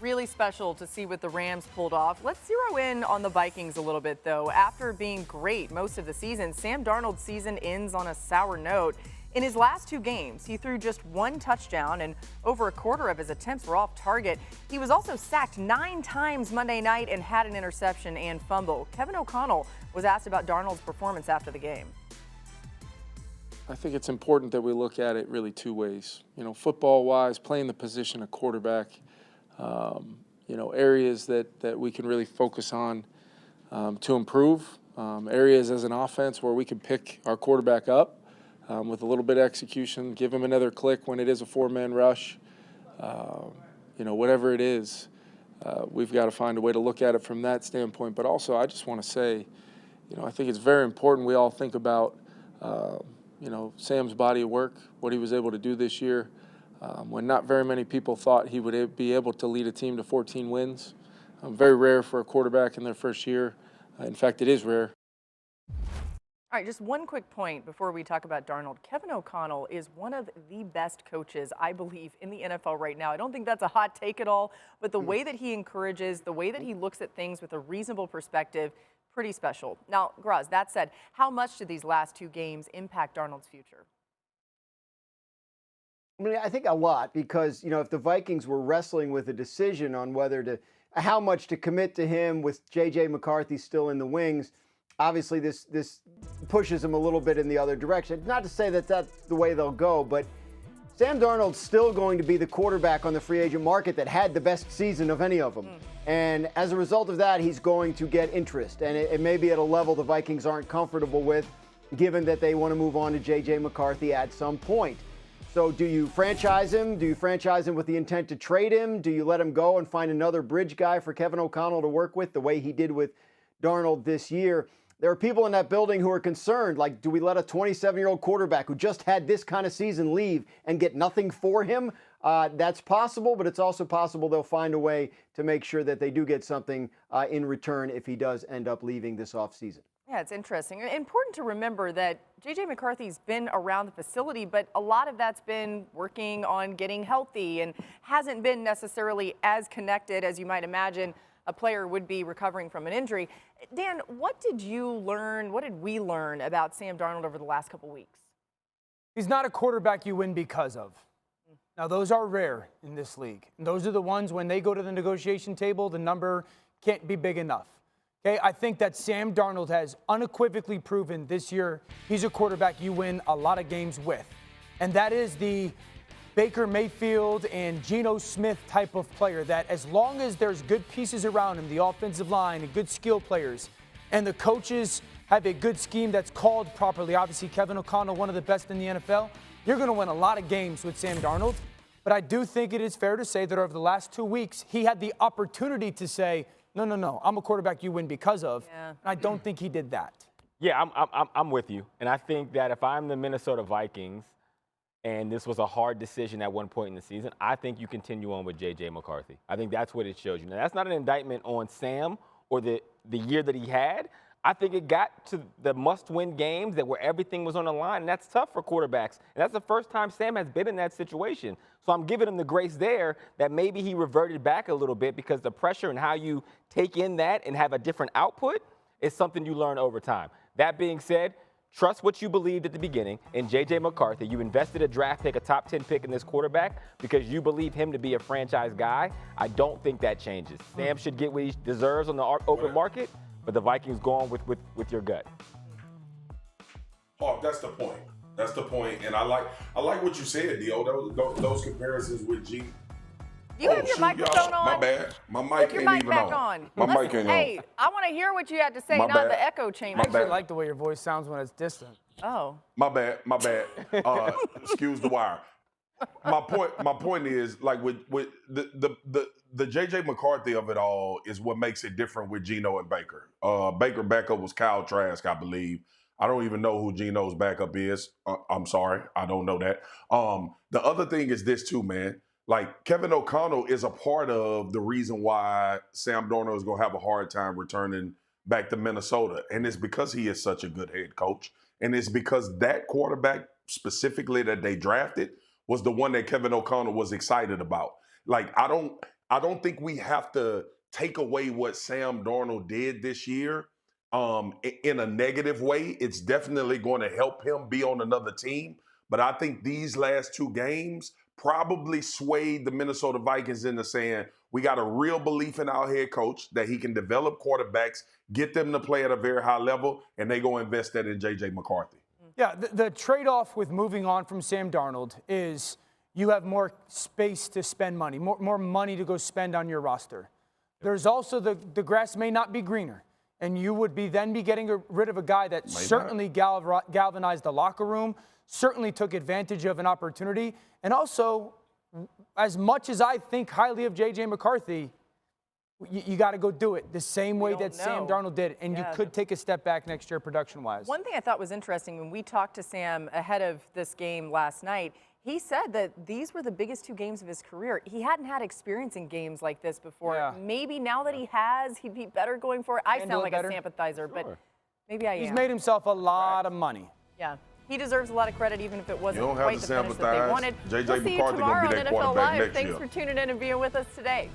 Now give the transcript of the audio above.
Really special to see what the Rams pulled off. Let's zero in on the Vikings a little bit, though. After being great most of the season, Sam Darnold's season ends on a sour note. In his last 2 games, he threw just 1 touchdown, and over a quarter of his attempts were off target. He was also sacked 9 times Monday night and had an interception and fumble. Kevin O'Connell was asked about Darnold's performance after the game. I think it's important that we look at it really 2 ways. Football-wise, playing the position of quarterback, areas that we can really focus on to improve, areas as an offense where we can pick our quarterback up with a little bit of execution, give him another click when it is a 4-man rush, whatever it is. We've got to find a way to look at it from that standpoint. But also, I just want to say, I think it's very important we all think about, Sam's body of work, what he was able to do this year, when not very many people thought he would be able to lead a team to 14 wins. Very rare for a quarterback in their first year. In fact, it is rare. All right, just one quick point before we talk about Darnold. Kevin O'Connell is one of the best coaches, I believe, in the NFL right now. I don't think that's a hot take at all, but the way that he encourages, the way that he looks at things with a reasonable perspective, pretty special. Now, Graz, that said, how much did these last 2 games impact Darnold's future? I think a lot, because, if the Vikings were wrestling with a decision on how much to commit to him with J.J. McCarthy still in the wings, obviously this pushes him a little bit in the other direction. Not to say that that's the way they'll go, but Sam Darnold's still going to be the quarterback on the free agent market that had the best season of any of them. And as a result of that, he's going to get interest. And it may be at a level the Vikings aren't comfortable with, given that they want to move on to J.J. McCarthy at some point. So do you franchise him? Do you franchise him with the intent to trade him? Do you let him go and find another bridge guy for Kevin O'Connell to work with the way he did with Darnold this year? There are people in that building who are concerned, like, do we let a 27-year-old quarterback who just had this kind of season leave and get nothing for him? That's possible, but it's also possible they'll find a way to make sure that they do get something in return if he does end up leaving this offseason. Yeah, it's interesting. Important to remember that J.J. McCarthy's been around the facility, but a lot of that's been working on getting healthy and hasn't been necessarily as connected as you might imagine a player would be recovering from an injury. Dan, what did we learn about Sam Darnold over the last couple weeks? He's not a quarterback you win because of. Now, those are rare in this league. And those are the ones when they go to the negotiation table, the number can't be big enough. Okay, I think that Sam Darnold has unequivocally proven this year he's a quarterback you win a lot of games with. And that is the Baker Mayfield and Geno Smith type of player that as long as there's good pieces around him, the offensive line and good skill players, and the coaches have a good scheme that's called properly, obviously Kevin O'Connell, one of the best in the NFL, you're going to win a lot of games with Sam Darnold. But I do think it is fair to say that over the last 2 weeks, he had the opportunity to say, no, I'm a quarterback you win because of. Yeah. And I don't think he did that. Yeah, I'm with you. And I think that if I'm the Minnesota Vikings, and this was a hard decision at one point in the season, I think you continue on with J.J. McCarthy. I think that's what it shows you. Now, that's not an indictment on Sam or the year that he had. I think it got to the must-win games where everything was on the line, and that's tough for quarterbacks. And that's the first time Sam has been in that situation. So I'm giving him the grace there that maybe he reverted back a little bit because the pressure and how you take in that and have a different output is something you learn over time. That being said, trust what you believed at the beginning in J.J. McCarthy. You invested a draft pick, a top 10 pick in this quarterback because you believe him to be a franchise guy. I don't think that changes. Sam should get what he deserves on the open market, but the Vikings go on with your gut. Hawk, that's the point. That's the point. And I like what you said, Dio. Those comparisons with G. You have your microphone on? My bad. My mic ain't even on. My mic ain't on. Hey, I want to hear what you had to say, not the echo chamber. I actually like the way your voice sounds when it's distant. Oh. My bad. Excuse the wire. My point is, like, with the J.J. McCarthy of it all is what makes it different with Geno and Baker. Baker backup was Kyle Trask, I believe. I don't even know who Geno's backup is. I'm sorry. I don't know that. The other thing is this too, man. Like, Kevin O'Connell is a part of the reason why Sam Darnold is going to have a hard time returning back to Minnesota. And it's because he is such a good head coach. And it's because that quarterback specifically that they drafted was the one that Kevin O'Connell was excited about. Like, I I don't think we have to take away what Sam Darnold did this year in a negative way. It's definitely going to help him be on another team. But I think these last 2 games probably swayed the Minnesota Vikings into saying, we got a real belief in our head coach that he can develop quarterbacks, get them to play at a very high level, and they go invest that in J.J. McCarthy. Yeah, the trade-off with moving on from Sam Darnold is you have more space to spend money, more money to go spend on your roster. There's also the grass may not be greener, and you would be getting rid of a guy that certainly galvanized the locker room, certainly took advantage of an opportunity, and also, as much as I think highly of J.J. McCarthy, you got to go do it the same way that Sam Darnold did, and you could take a step back next year production-wise. One thing I thought was interesting, when we talked to Sam ahead of this game last night, he said that these were the biggest 2 games of his career. He hadn't had experience in games like this before. Yeah. Maybe now that he has, he'd be better going forward. I sound like a sympathizer, but maybe I am. He's made himself a lot of money. Yeah. He deserves a lot of credit, even if it wasn't quite the finish that they wanted. J.J. We'll see you McCarthy tomorrow gonna on be that NFL quarterback Live. next Thanks year. for tuning in and being with us today.